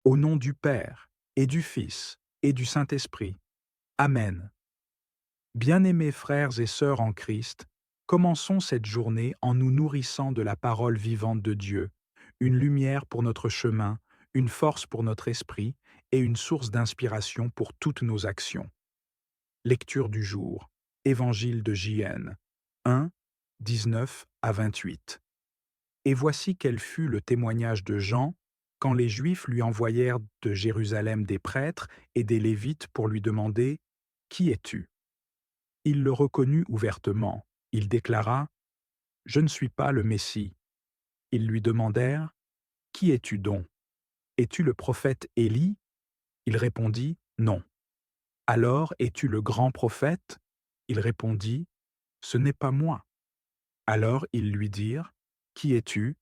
Au nom du Père, et du Fils, et du Saint-Esprit. Amen. Bien-aimés frères et sœurs en Christ, commençons cette journée en nous nourrissant de la parole vivante de Dieu, une lumière pour notre chemin, une force pour notre esprit et une source d'inspiration pour toutes nos actions. Lecture du jour. Évangile de J.N. 1, 19 à 28. Et voici quel fut le témoignage de Jean quand les Juifs lui envoyèrent de Jérusalem des prêtres et des Lévites pour lui demander « Qui es-tu » Il le reconnut ouvertement. Il déclara « Je ne suis pas le Messie ». Ils lui demandèrent « Qui es-tu donc? Es-tu le prophète Élie » Il répondit « Non ». Alors es-tu le grand prophète? Il répondit « Ce n'est pas moi ». Alors ils lui dirent « Qui es-tu?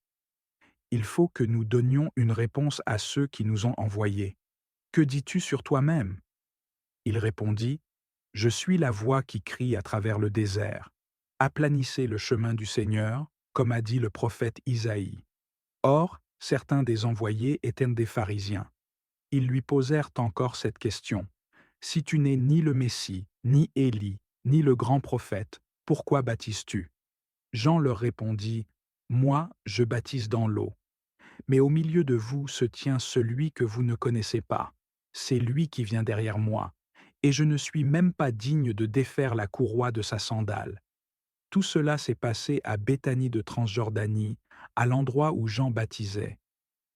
Il faut que nous donnions une réponse à ceux qui nous ont envoyés. Que dis-tu sur toi-même? Il répondit « Je suis la voix qui crie à travers le désert. Aplanissez le chemin du Seigneur, comme a dit le prophète Isaïe. » Or, certains des envoyés étaient des pharisiens. Ils lui posèrent encore cette question. « Si tu n'es ni le Messie, ni Élie, ni le grand prophète, pourquoi baptises-tu » Jean leur répondit « Moi, je baptise dans l'eau. Mais au milieu de vous se tient celui que vous ne connaissez pas. C'est lui qui vient derrière moi, et je ne suis même pas digne de défaire la courroie de sa sandale. » Tout cela s'est passé à Béthanie de Transjordanie, à l'endroit où Jean baptisait.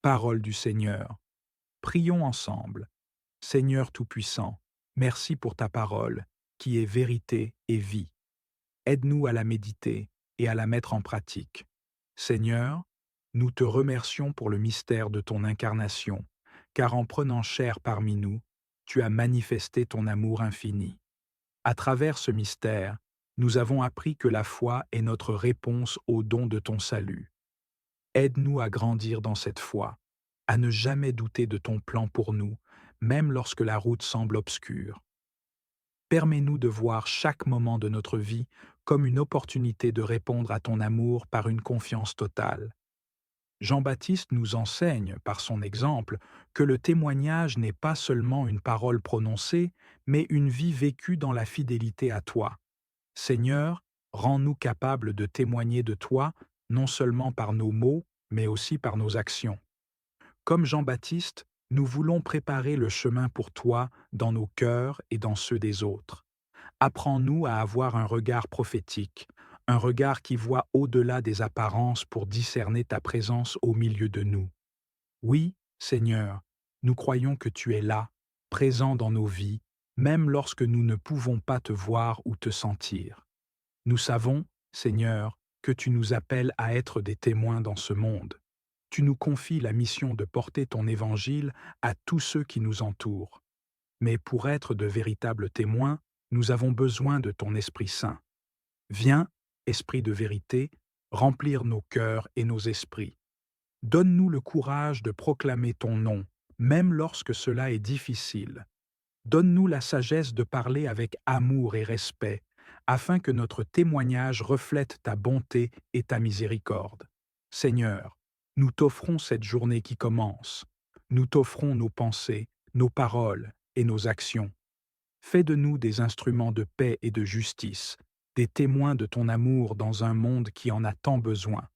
Parole du Seigneur. Prions ensemble. Seigneur Tout-Puissant, merci pour ta parole, qui est vérité et vie. Aide-nous à la méditer et à la mettre en pratique. Seigneur, nous te remercions pour le mystère de ton incarnation, car en prenant chair parmi nous, tu as manifesté ton amour infini. À travers ce mystère, nous avons appris que la foi est notre réponse au don de ton salut. Aide-nous à grandir dans cette foi, à ne jamais douter de ton plan pour nous, même lorsque la route semble obscure. Permets-nous de voir chaque moment de notre vie comme une opportunité de répondre à ton amour par une confiance totale. Jean-Baptiste nous enseigne, par son exemple, que le témoignage n'est pas seulement une parole prononcée, mais une vie vécue dans la fidélité à toi. Seigneur, rends-nous capables de témoigner de toi, non seulement par nos mots, mais aussi par nos actions. Comme Jean-Baptiste, nous voulons préparer le chemin pour toi dans nos cœurs et dans ceux des autres. Apprends-nous à avoir un regard prophétique, un regard qui voit au-delà des apparences pour discerner ta présence au milieu de nous. Oui, Seigneur, nous croyons que tu es là, présent dans nos vies, même lorsque nous ne pouvons pas te voir ou te sentir. Nous savons, Seigneur, que tu nous appelles à être des témoins dans ce monde. Tu nous confies la mission de porter ton évangile à tous ceux qui nous entourent. Mais pour être de véritables témoins, nous avons besoin de ton Esprit Saint. Viens, Esprit de vérité, remplir nos cœurs et nos esprits. Donne-nous le courage de proclamer ton nom, même lorsque cela est difficile. Donne-nous la sagesse de parler avec amour et respect, afin que notre témoignage reflète ta bonté et ta miséricorde. Seigneur, nous t'offrons cette journée qui commence. Nous t'offrons nos pensées, nos paroles et nos actions. Fais de nous des instruments de paix et de justice, des témoins de ton amour dans un monde qui en a tant besoin.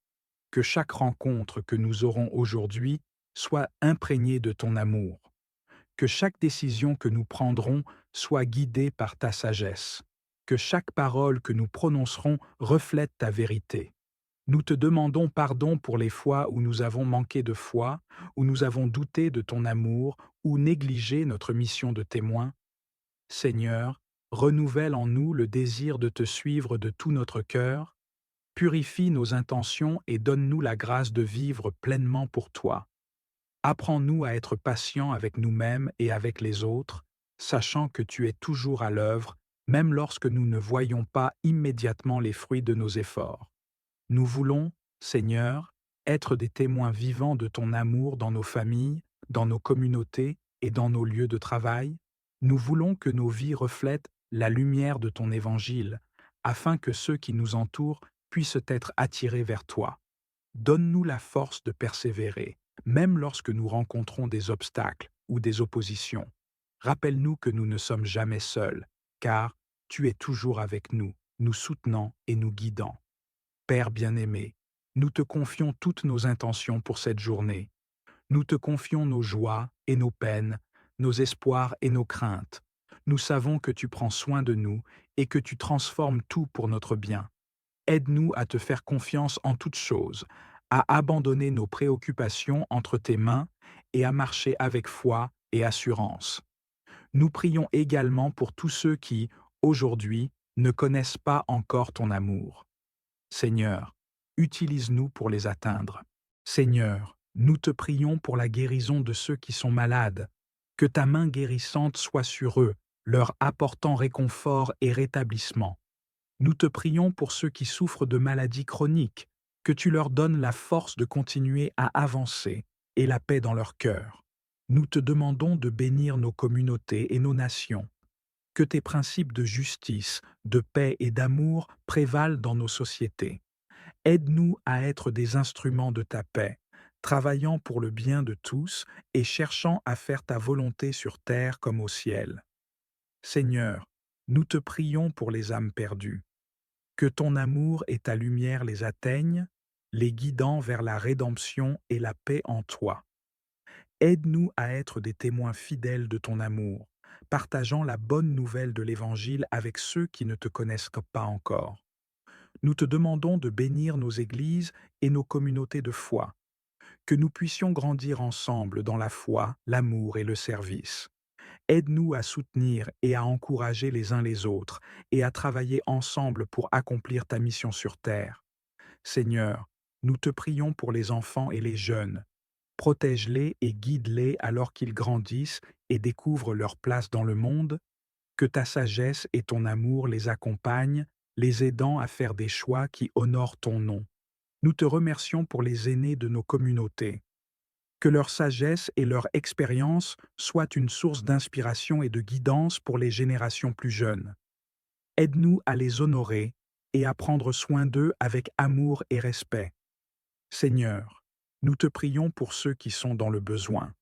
Que chaque rencontre que nous aurons aujourd'hui soit imprégnée de ton amour. Que chaque décision que nous prendrons soit guidée par ta sagesse. Que chaque parole que nous prononcerons reflète ta vérité. Nous te demandons pardon pour les fois où nous avons manqué de foi, où nous avons douté de ton amour, ou négligé notre mission de témoin. Seigneur, renouvelle en nous le désir de te suivre de tout notre cœur, purifie nos intentions et donne-nous la grâce de vivre pleinement pour toi. Apprends-nous à être patients avec nous-mêmes et avec les autres, sachant que tu es toujours à l'œuvre, même lorsque nous ne voyons pas immédiatement les fruits de nos efforts. Nous voulons, Seigneur, être des témoins vivants de ton amour dans nos familles, dans nos communautés et dans nos lieux de travail. Nous voulons que nos vies reflètent la lumière de ton évangile, afin que ceux qui nous entourent puissent être attirés vers toi. Donne-nous la force de persévérer, Même lorsque nous rencontrons des obstacles ou des oppositions, rappelle-nous que nous ne sommes jamais seuls, car tu es toujours avec nous, nous soutenant et nous guidant. Père bien-aimé, nous te confions toutes nos intentions pour cette journée. Nous te confions nos joies et nos peines, nos espoirs et nos craintes. Nous savons que tu prends soin de nous et que tu transformes tout pour notre bien. Aide-nous à te faire confiance en toutes choses, à abandonner nos préoccupations entre tes mains et à marcher avec foi et assurance. Nous prions également pour tous ceux qui, aujourd'hui, ne connaissent pas encore ton amour. Seigneur, utilise-nous pour les atteindre. Seigneur, nous te prions pour la guérison de ceux qui sont malades. Que ta main guérissante soit sur eux, leur apportant réconfort et rétablissement. Nous te prions pour ceux qui souffrent de maladies chroniques, que tu leur donnes la force de continuer à avancer et la paix dans leur cœur. Nous te demandons de bénir nos communautés et nos nations. Que tes principes de justice, de paix et d'amour prévalent dans nos sociétés. Aide-nous à être des instruments de ta paix, travaillant pour le bien de tous et cherchant à faire ta volonté sur terre comme au ciel. Seigneur, nous te prions pour les âmes perdues. Que ton amour et ta lumière les atteignent, les guidant vers la rédemption et la paix en toi. Aide-nous à être des témoins fidèles de ton amour, partageant la bonne nouvelle de l'Évangile avec ceux qui ne te connaissent pas encore. Nous te demandons de bénir nos églises et nos communautés de foi, que nous puissions grandir ensemble dans la foi, l'amour et le service. Aide-nous à soutenir et à encourager les uns les autres et à travailler ensemble pour accomplir ta mission sur terre. Seigneur, nous te prions pour les enfants et les jeunes. Protège-les et guide-les alors qu'ils grandissent et découvrent leur place dans le monde. Que ta sagesse et ton amour les accompagnent, les aidant à faire des choix qui honorent ton nom. Nous te remercions pour les aînés de nos communautés. Que leur sagesse et leur expérience soient une source d'inspiration et de guidance pour les générations plus jeunes. Aide-nous à les honorer et à prendre soin d'eux avec amour et respect. Seigneur, nous te prions pour ceux qui sont dans le besoin,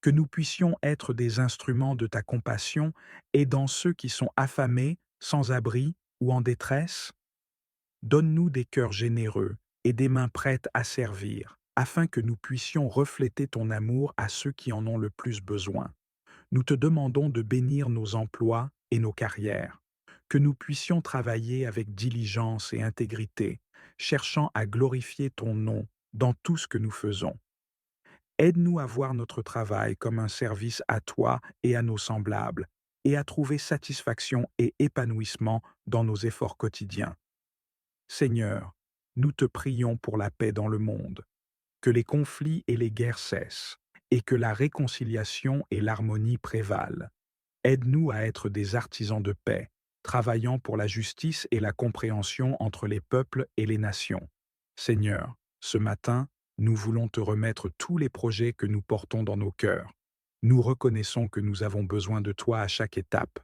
que nous puissions être des instruments de ta compassion aidant ceux qui sont affamés, sans abri ou en détresse. Donne-nous des cœurs généreux et des mains prêtes à servir, afin que nous puissions refléter ton amour à ceux qui en ont le plus besoin. Nous te demandons de bénir nos emplois et nos carrières, que nous puissions travailler avec diligence et intégrité, cherchant à glorifier ton nom dans tout ce que nous faisons. Aide-nous à voir notre travail comme un service à toi et à nos semblables, et à trouver satisfaction et épanouissement dans nos efforts quotidiens. Seigneur, nous te prions pour la paix dans le monde, que les conflits et les guerres cessent, et que la réconciliation et l'harmonie prévalent. Aide-nous à être des artisans de paix, travaillant pour la justice et la compréhension entre les peuples et les nations. Seigneur, ce matin, nous voulons te remettre tous les projets que nous portons dans nos cœurs. Nous reconnaissons que nous avons besoin de toi à chaque étape.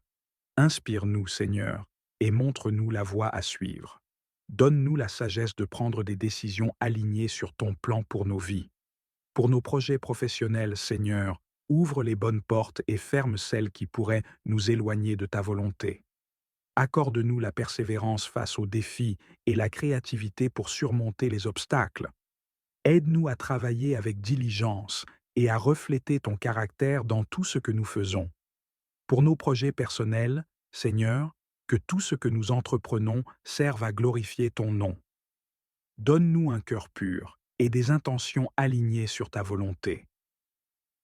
Inspire-nous, Seigneur, et montre-nous la voie à suivre. Donne-nous la sagesse de prendre des décisions alignées sur ton plan pour nos vies. Pour nos projets professionnels, Seigneur, ouvre les bonnes portes et ferme celles qui pourraient nous éloigner de ta volonté. Accorde-nous la persévérance face aux défis et la créativité pour surmonter les obstacles. Aide-nous à travailler avec diligence et à refléter ton caractère dans tout ce que nous faisons. Pour nos projets personnels, Seigneur, que tout ce que nous entreprenons serve à glorifier ton nom. Donne-nous un cœur pur et des intentions alignées sur ta volonté.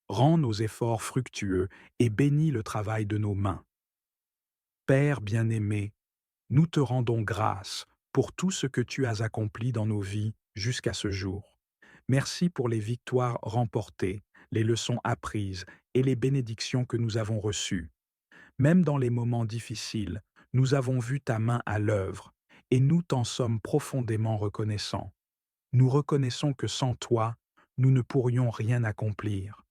Rends nos efforts fructueux et bénis le travail de nos mains. Père bien-aimé, nous te rendons grâce pour tout ce que tu as accompli dans nos vies jusqu'à ce jour. Merci pour les victoires remportées, les leçons apprises et les bénédictions que nous avons reçues. Même dans les moments difficiles, nous avons vu ta main à l'œuvre et nous t'en sommes profondément reconnaissants. Nous reconnaissons que sans toi, nous ne pourrions rien accomplir.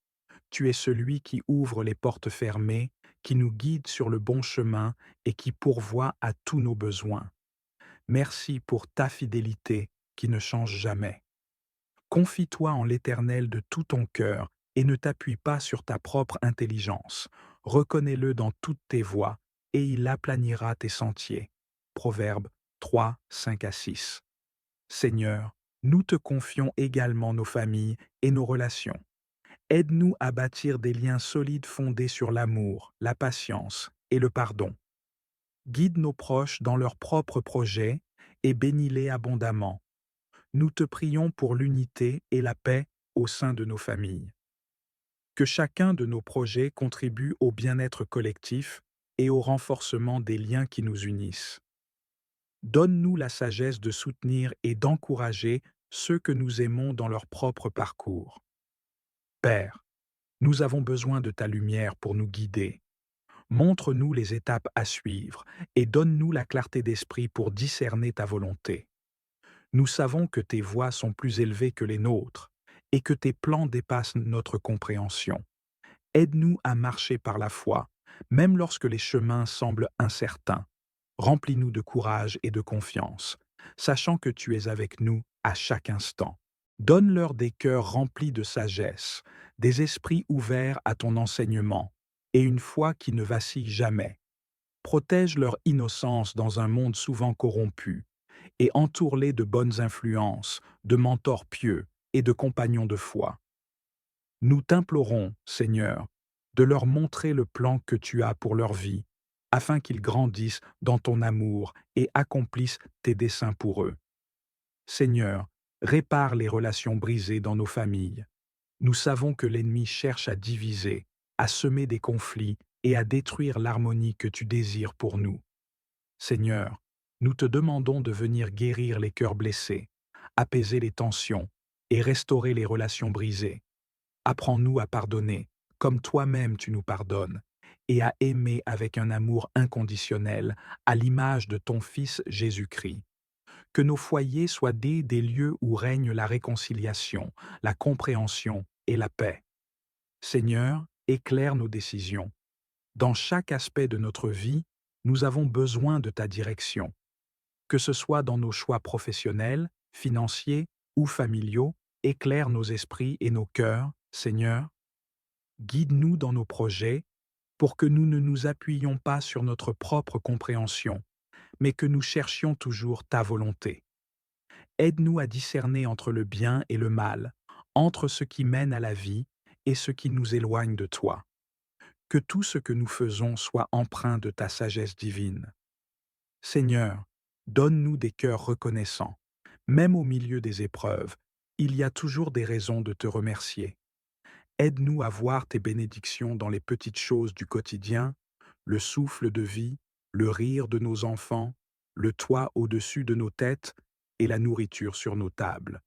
Tu es celui qui ouvre les portes fermées, qui nous guide sur le bon chemin et qui pourvoit à tous nos besoins. Merci pour ta fidélité qui ne change jamais. Confie-toi en l'Éternel de tout ton cœur et ne t'appuie pas sur ta propre intelligence. Reconnais-le dans toutes tes voies et il aplanira tes sentiers. Proverbe 3, 5 à 6. Seigneur, nous te confions également nos familles et nos relations. Aide-nous à bâtir des liens solides fondés sur l'amour, la patience et le pardon. Guide nos proches dans leurs propres projets et bénis-les abondamment. Nous te prions pour l'unité et la paix au sein de nos familles. Que chacun de nos projets contribue au bien-être collectif et au renforcement des liens qui nous unissent. Donne-nous la sagesse de soutenir et d'encourager ceux que nous aimons dans leur propre parcours. Père, nous avons besoin de ta lumière pour nous guider. Montre-nous les étapes à suivre et donne-nous la clarté d'esprit pour discerner ta volonté. Nous savons que tes voies sont plus élevées que les nôtres et que tes plans dépassent notre compréhension. Aide-nous à marcher par la foi, même lorsque les chemins semblent incertains. Remplis-nous de courage et de confiance, sachant que tu es avec nous à chaque instant. Donne-leur des cœurs remplis de sagesse, des esprits ouverts à ton enseignement, et une foi qui ne vacille jamais. Protège leur innocence dans un monde souvent corrompu, et entoure-les de bonnes influences, de mentors pieux et de compagnons de foi. Nous t'implorons, Seigneur, de leur montrer le plan que tu as pour leur vie, afin qu'ils grandissent dans ton amour et accomplissent tes desseins pour eux. Seigneur, répare les relations brisées dans nos familles. Nous savons que l'ennemi cherche à diviser, à semer des conflits et à détruire l'harmonie que tu désires pour nous. Seigneur, nous te demandons de venir guérir les cœurs blessés, apaiser les tensions et restaurer les relations brisées. Apprends-nous à pardonner, comme toi-même tu nous pardonnes, et à aimer avec un amour inconditionnel, à l'image de ton Fils Jésus-Christ. Que nos foyers soient des lieux où règne la réconciliation, la compréhension et la paix. Seigneur, éclaire nos décisions. Dans chaque aspect de notre vie, nous avons besoin de ta direction. Que ce soit dans nos choix professionnels, financiers ou familiaux, éclaire nos esprits et nos cœurs, Seigneur. Guide-nous dans nos projets pour que nous ne nous appuyions pas sur notre propre compréhension, mais que nous cherchions toujours ta volonté. Aide-nous à discerner entre le bien et le mal, entre ce qui mène à la vie et ce qui nous éloigne de toi. Que tout ce que nous faisons soit empreint de ta sagesse divine. Seigneur, donne-nous des cœurs reconnaissants. Même au milieu des épreuves, il y a toujours des raisons de te remercier. Aide-nous à voir tes bénédictions dans les petites choses du quotidien, le souffle de vie, le rire de nos enfants, le toit au-dessus de nos têtes et la nourriture sur nos tables.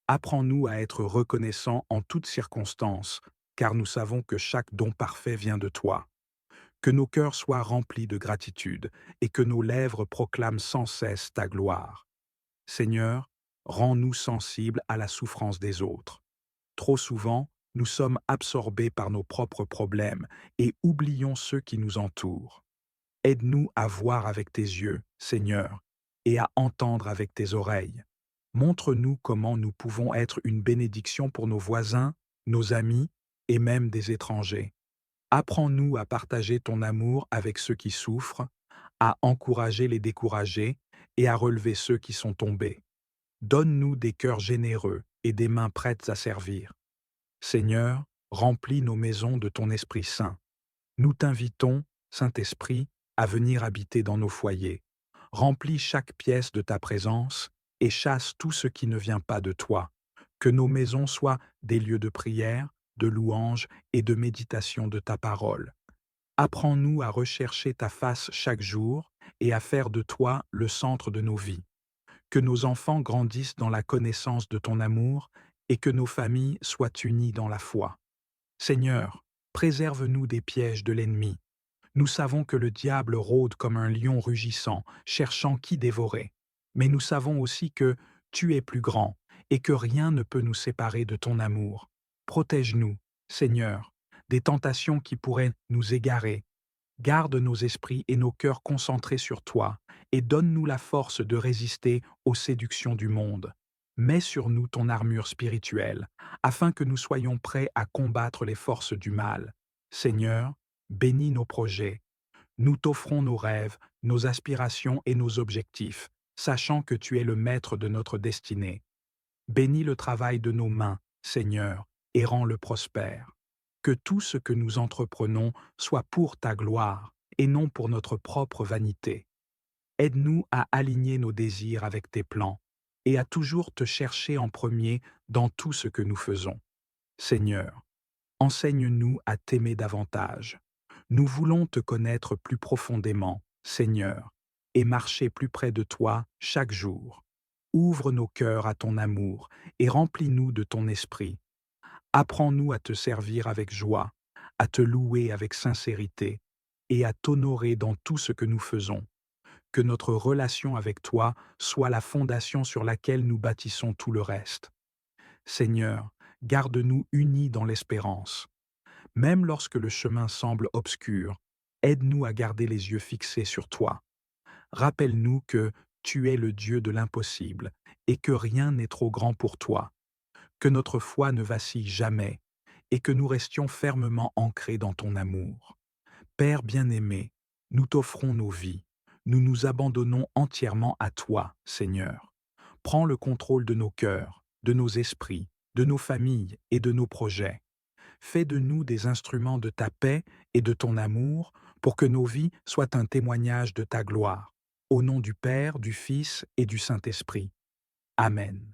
Apprends-nous à être reconnaissants en toutes circonstances, car nous savons que chaque don parfait vient de toi. Que nos cœurs soient remplis de gratitude et que nos lèvres proclament sans cesse ta gloire. Seigneur, rends-nous sensibles à la souffrance des autres. Trop souvent, nous sommes absorbés par nos propres problèmes et oublions ceux qui nous entourent. Aide-nous à voir avec tes yeux, Seigneur, et à entendre avec tes oreilles. Montre-nous comment nous pouvons être une bénédiction pour nos voisins, nos amis et même des étrangers. Apprends-nous à partager ton amour avec ceux qui souffrent, à encourager les découragés et à relever ceux qui sont tombés. Donne-nous des cœurs généreux et des mains prêtes à servir. Seigneur, remplis nos maisons de ton Esprit Saint. Nous t'invitons, Saint-Esprit, à venir habiter dans nos foyers. Remplis chaque pièce de ta présence et chasse tout ce qui ne vient pas de toi. Que nos maisons soient des lieux de prière, de louange et de méditation de ta parole. Apprends-nous à rechercher ta face chaque jour et à faire de toi le centre de nos vies. Que nos enfants grandissent dans la connaissance de ton amour et que nos familles soient unies dans la foi. Seigneur, préserve-nous des pièges de l'ennemi. Nous savons que le diable rôde comme un lion rugissant, cherchant qui dévorer. Mais nous savons aussi que tu es plus grand et que rien ne peut nous séparer de ton amour. Protège-nous, Seigneur, des tentations qui pourraient nous égarer. Garde nos esprits et nos cœurs concentrés sur toi et donne-nous la force de résister aux séductions du monde. Mets sur nous ton armure spirituelle, afin que nous soyons prêts à combattre les forces du mal. Seigneur, bénis nos projets. Nous t'offrons nos rêves, nos aspirations et nos objectifs, sachant que tu es le maître de notre destinée. Bénis le travail de nos mains, Seigneur, et rends-le prospère. Que tout ce que nous entreprenons soit pour ta gloire et non pour notre propre vanité. Aide-nous à aligner nos désirs avec tes plans et à toujours te chercher en premier dans tout ce que nous faisons. Seigneur, enseigne-nous à t'aimer davantage. Nous voulons te connaître plus profondément, Seigneur, et marcher plus près de toi chaque jour. Ouvre nos cœurs à ton amour et remplis-nous de ton esprit. Apprends-nous à te servir avec joie, à te louer avec sincérité et à t'honorer dans tout ce que nous faisons. Que notre relation avec toi soit la fondation sur laquelle nous bâtissons tout le reste. Seigneur, garde-nous unis dans l'espérance. Même lorsque le chemin semble obscur, aide-nous à garder les yeux fixés sur toi. Rappelle-nous que tu es le Dieu de l'impossible et que rien n'est trop grand pour toi. Que notre foi ne vacille jamais et que nous restions fermement ancrés dans ton amour. Père bien-aimé, nous t'offrons nos vies. Nous nous abandonnons entièrement à toi, Seigneur. Prends le contrôle de nos cœurs, de nos esprits, de nos familles et de nos projets. Fais de nous des instruments de ta paix et de ton amour pour que nos vies soient un témoignage de ta gloire. Au nom du Père, du Fils et du Saint-Esprit. Amen.